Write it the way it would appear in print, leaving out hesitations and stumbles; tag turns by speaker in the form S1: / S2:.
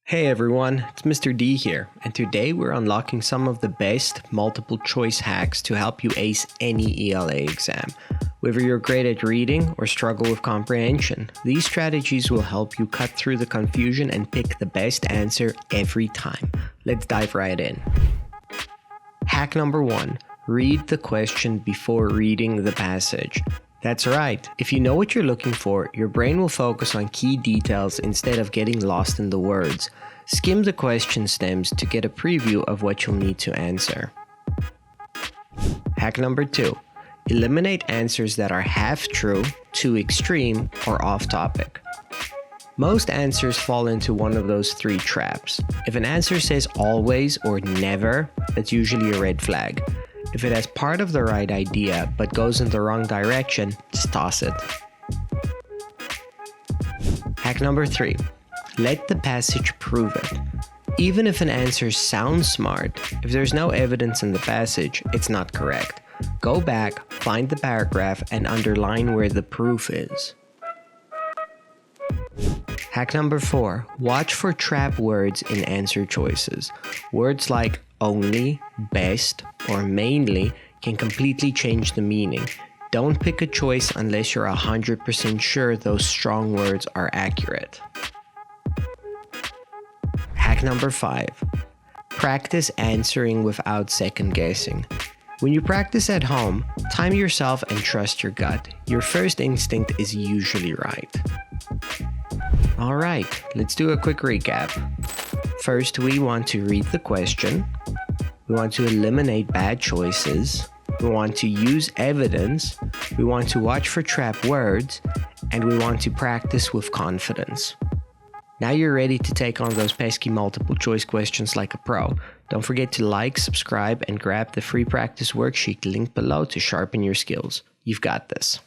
S1: Hey everyone, it's Mr. D here, and today we're unlocking some of the best multiple choice hacks to help you ace any ELA exam. Whether you're great at reading or struggle with comprehension, these strategies will help you cut through the confusion and pick the best answer every time. Let's dive right in. Hack number 1. Read the question before reading the passage. That's right, if you know what you're looking for, your brain will focus on key details instead of getting lost in the words. Skim the question stems to get a preview of what you'll need to answer. Hack number 2. Eliminate answers that are half true, too extreme, or off topic. Most answers fall into one of those three traps. If an answer says always or never, that's usually a red flag. If it has part of the right idea but goes in the wrong direction, just toss it. Hack number 3. Let the passage prove it. Even if an answer sounds smart, if there's no evidence in the passage, it's not correct. Go back, find the paragraph, and underline where the proof is. Hack number 4. Watch for trap words in answer choices. Words like only, best, or mainly can completely change the meaning. Don't pick a choice unless you're 100% sure those strong words are accurate. Hack number 5. Practice answering without second guessing. When you practice at home, time yourself and trust your gut. Your first instinct is usually right. Alright, let's do a quick recap. First, we want to read the question. We want to eliminate bad choices. We want to use evidence. We want to watch for trap words. And we want to practice with confidence. Now you're ready to take on those pesky multiple choice questions like a pro. Don't forget to like, subscribe, and grab the free practice worksheet linked below to sharpen your skills. You've got this.